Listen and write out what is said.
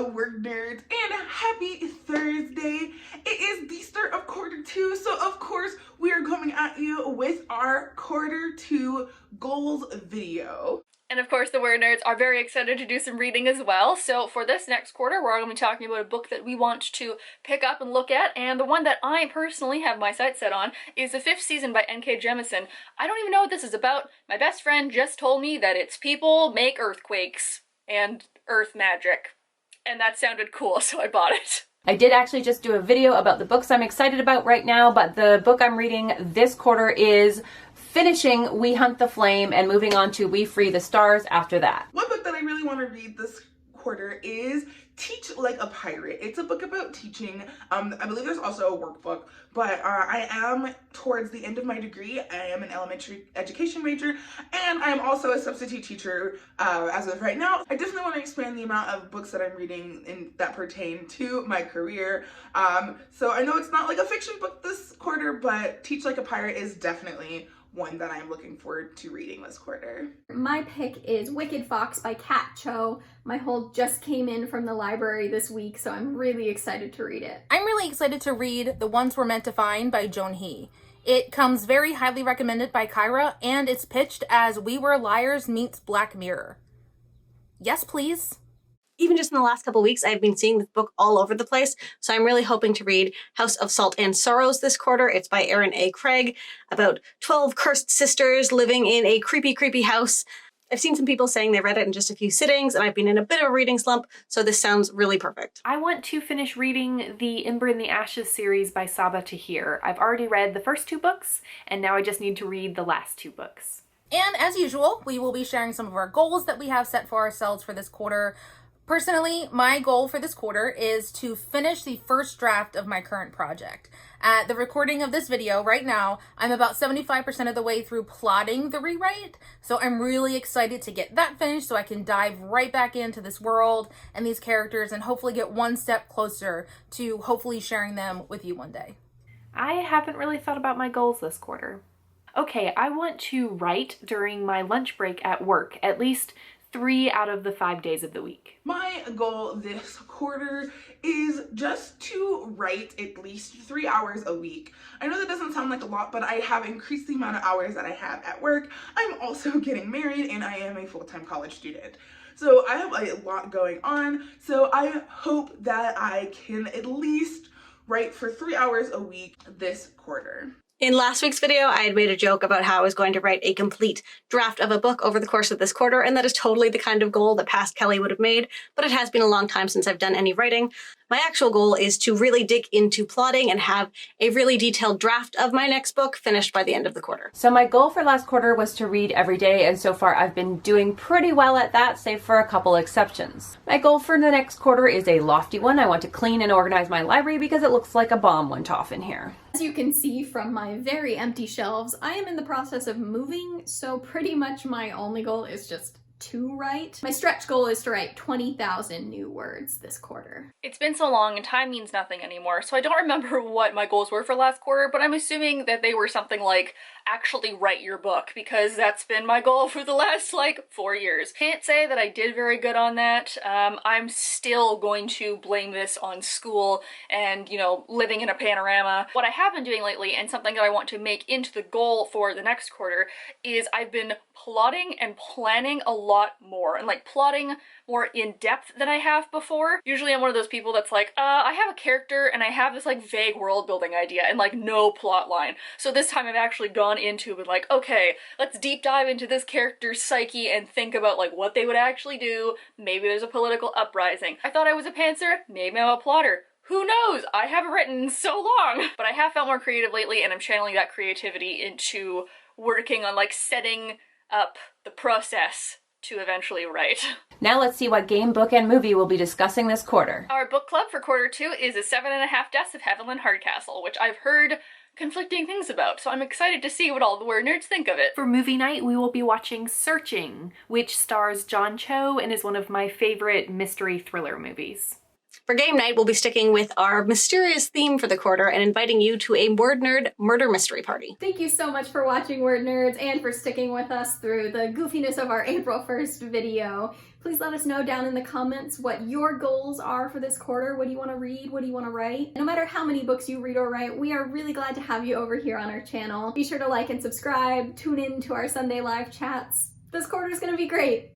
word nerds, and happy Thursday. It is the start of quarter two, so of course we are coming at you with our quarter two goals video. And of course the Word Nerds are very excited to do some reading as well. So for this next quarter, we're going to be talking about a book that we want to pick up and look at. And the one that I personally have my sights set on is the 5th season by N.K. Jemisin. I don't even know what this is about. My best friend just told me that it's people make earthquakes and earth magic. And that sounded cool, so I bought it. I did actually just do a video about the books I'm excited about right now, but the book I'm reading this quarter is finishing We Hunt the Flame and moving on to We Free the Stars after that. One book that I really want to read this quarter is Teach Like a Pirate. It's a book about teaching. I believe there's also a workbook, but I am towards the end of my degree. I am an elementary education major, and I am also a substitute teacher as of right now. I definitely want to expand the amount of books that I'm reading that pertain to my career. So I know it's not like a fiction book this quarter, but Teach Like a Pirate is definitely one that I'm looking forward to reading this quarter. My pick is Wicked Fox by Cat Cho. My hold just came in from the library this week, so I'm really excited to read it. I'm really excited to read The Ones We're Meant to Find by Joan He. It comes very highly recommended by Kyra, and it's pitched as We Were Liars meets Black Mirror. Yes, please. Even just in the last couple of weeks, I've been seeing this book all over the place. So I'm really hoping to read House of Salt and Sorrows this quarter. It's by Erin A. Craig, about 12 cursed sisters living in a creepy, creepy house. I've seen some people saying they read it in just a few sittings, and I've been in a bit of a reading slump, so this sounds really perfect. I want to finish reading the Ember in the Ashes series by Saba Tahir. I've already read the first 2 books, and now I just need to read the last 2 books. And as usual, we will be sharing some of our goals that we have set for ourselves for this quarter. Personally, my goal for this quarter is to finish the first draft of my current project. At the recording of this video right now, I'm about 75% of the way through plotting the rewrite, so I'm really excited to get that finished so I can dive right back into this world and these characters and hopefully get one step closer to hopefully sharing them with you one day. I haven't really thought about my goals this quarter. Okay, I want to write during my lunch break at work, at least 3 out of the 5 days of the week. My goal this quarter is just to write at least 3 hours a week. I know that doesn't sound like a lot, but I have increased the amount of hours that I have at work. I'm also getting married and I am a full-time college student. So I have a lot going on. So I hope that I can at least write for 3 hours a week this quarter. In last week's video, I had made a joke about how I was going to write a complete draft of a book over the course of this quarter, and that is totally the kind of goal that past Kelly would have made, but it has been a long time since I've done any writing. My actual goal is to really dig into plotting and have a really detailed draft of my next book finished by the end of the quarter. So my goal for last quarter was to read every day, and so far I've been doing pretty well at that, save for a couple exceptions. My goal for the next quarter is a lofty one. I want to clean and organize my library because it looks like a bomb went off in here. As you can see from my very empty shelves, I am in the process of moving, so pretty much my only goal is just to write. My stretch goal is to write 20,000 new words this quarter. It's been so long and time means nothing anymore, so I don't remember what my goals were for last quarter, but I'm assuming that they were something like actually write your book, because that's been my goal for the last 4 years. Can't say that I did very good on that. I'm still going to blame this on school and, living in a panorama. What I have been doing lately, and something that I want to make into the goal for the next quarter, is I've been plotting and planning a lot more, and plotting more in depth than I have before. Usually I'm one of those people that's I have a character and I have this vague world building idea and no plot line. So this time I've actually gone into with okay, let's deep dive into this character's psyche and think about what they would actually do. Maybe there's a political uprising. I thought I was a pantser, maybe I'm a plotter. Who knows? I haven't written in so long. But I have felt more creative lately, and I'm channeling that creativity into working on setting up the process to eventually write. Now let's see what game, book, and movie we'll be discussing this quarter. Our book club for quarter 2 is A 7.5 Deaths of EVELYN HARDCASTLE, which I've heard conflicting things about, so I'm excited to see what all the word nerds think of it. For movie night, we will be watching Searching, which stars Cat Cho and is one of my favorite mystery thriller movies. For game night, we'll be sticking with our mysterious theme for the quarter and inviting you to a WordNerd murder mystery party. Thank you so much for watching Word Nerds and for sticking with us through the goofiness of our April 1st video. Please let us know down in the comments what your goals are for this quarter. What do you want to read? What do you want to write? No matter how many books you read or write, we are really glad to have you over here on our channel. Be sure to like and subscribe, tune in to our Sunday live chats. This quarter is going to be great.